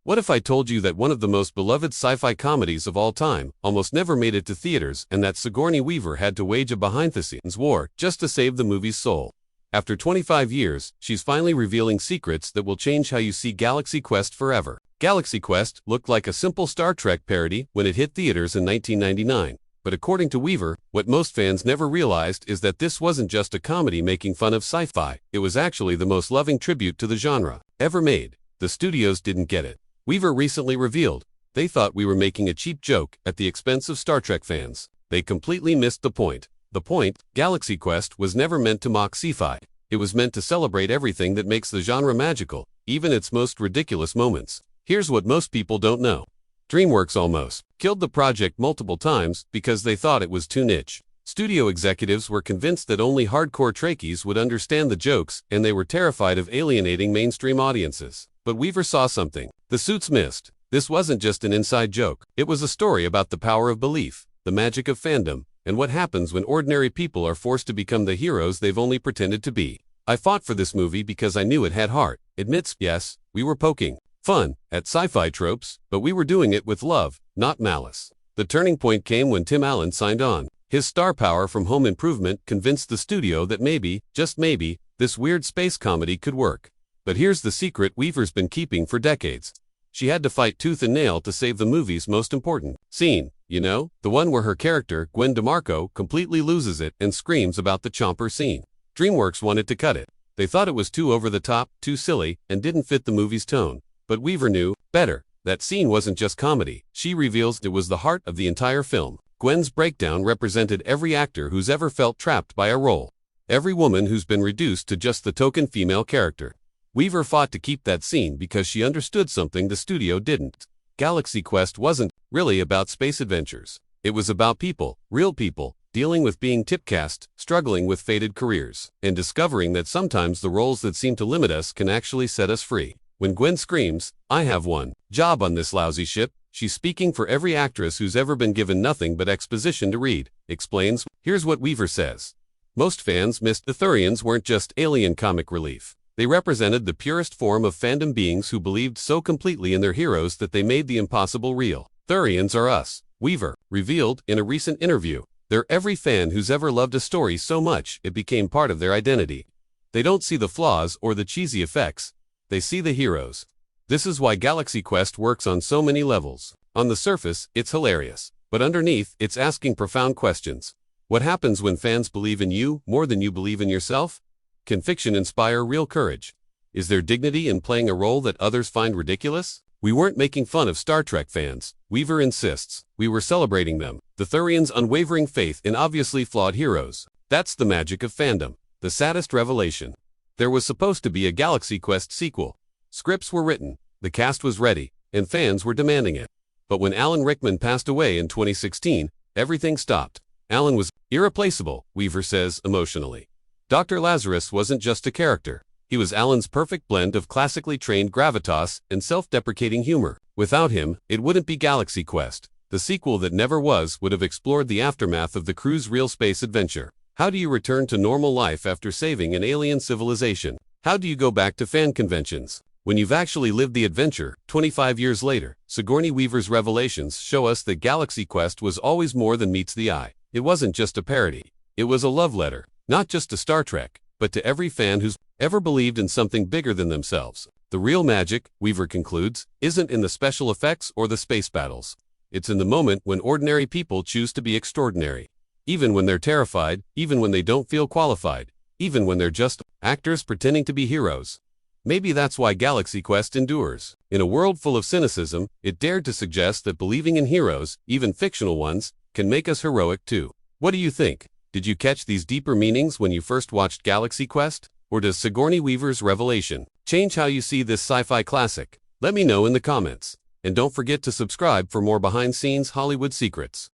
What if I told you that one of the most beloved sci-fi comedies of all time almost never made it to theaters, and that Sigourney Weaver had to wage a behind-the-scenes war just to save the movie's soul? After 25 years, she's finally revealing secrets that will change how you see Galaxy Quest forever. Galaxy Quest looked like a simple Star Trek parody when it hit theaters in 1999. But according to Weaver, what most fans never realized is that this wasn't just a comedy making fun of sci-fi. It was actually the most loving tribute to the genre ever made. The studios didn't get it. Weaver recently revealed, "They thought we were making a cheap joke at the expense of Star Trek fans. They completely missed the point. The point, Galaxy Quest, was never meant to mock sci-fi. It was meant to celebrate everything that makes the genre magical, even its most ridiculous moments." Here's what most people don't know. DreamWorks almost killed the project multiple times because they thought it was too niche. Studio executives were convinced that only hardcore Trekkies would understand the jokes, and they were terrified of alienating mainstream audiences. But Weaver saw something the suits missed. This wasn't just an inside joke. It was a story about the power of belief, the magic of fandom, and what happens when ordinary people are forced to become the heroes they've only pretended to be. "I fought for this movie because I knew it had heart," admits, "Yes, we were poking fun at sci-fi tropes, but we were doing it with love, not malice." The turning point came when Tim Allen signed on. His star power from Home Improvement convinced the studio that maybe, just maybe, this weird space comedy could work. But here's the secret Weaver's been keeping for decades. She had to fight tooth and nail to save the movie's most important scene. You know, the one where her character, Gwen DeMarco, completely loses it and screams about the chomper scene. DreamWorks wanted to cut it. They thought it was too over the top, too silly, and didn't fit the movie's tone. But Weaver knew better. That scene wasn't just comedy. She reveals it was the heart of the entire film. Gwen's breakdown represented every actor who's ever felt trapped by a role. Every woman who's been reduced to just the token female character. Weaver fought to keep that scene because she understood something the studio didn't. Galaxy Quest wasn't really about space adventures. It was about people, real people, dealing with being typecast, struggling with faded careers, and discovering that sometimes the roles that seem to limit us can actually set us free. When Gwen screams, "I have one job on this lousy ship," she's speaking for every actress who's ever been given nothing but exposition to read. Explains, here's what Weaver says. Most fans missed the Thurians weren't just alien comic relief. They represented the purest form of fandom beings who believed so completely in their heroes that they made the impossible real. Thurians are us, Weaver revealed in a recent interview. They're every fan who's ever loved a story so much it became part of their identity. They don't see the flaws or the cheesy effects. They see the heroes. This is why Galaxy Quest works on so many levels. On the surface, it's hilarious. But underneath, it's asking profound questions. What happens when fans believe in you more than you believe in yourself? Can fiction inspire real courage? Is there dignity in playing a role that others find ridiculous? We weren't making fun of Star Trek fans, Weaver insists. We were celebrating them. The Thurians' unwavering faith in obviously flawed heroes. That's the magic of fandom. The saddest revelation. There was supposed to be a Galaxy Quest sequel. Scripts were written, the cast was ready, and fans were demanding it. But when Alan Rickman passed away in 2016, everything stopped. Alan was irreplaceable, Weaver says emotionally. Dr. Lazarus wasn't just a character. He was Alan's perfect blend of classically trained gravitas and self-deprecating humor. Without him, it wouldn't be Galaxy Quest. The sequel that never was would have explored the aftermath of the crew's real space adventure. How do you return to normal life after saving an alien civilization? How do you go back to fan conventions when you've actually lived the adventure? 25 years later, Sigourney Weaver's revelations show us that Galaxy Quest was always more than meets the eye. It wasn't just a parody. It was a love letter, not just to Star Trek, but to every fan who's ever believed in something bigger than themselves. The real magic, Weaver concludes, isn't in the special effects or the space battles. It's in the moment when ordinary people choose to be extraordinary. Even when they're terrified, even when they don't feel qualified, even when they're just actors pretending to be heroes. Maybe that's why Galaxy Quest endures. In a world full of cynicism, it dared to suggest that believing in heroes, even fictional ones, can make us heroic too. What do you think? Did you catch these deeper meanings when you first watched Galaxy Quest? Or does Sigourney Weaver's revelation change how you see this sci-fi classic? Let me know in the comments. And don't forget to subscribe for more behind-the-scenes Hollywood secrets.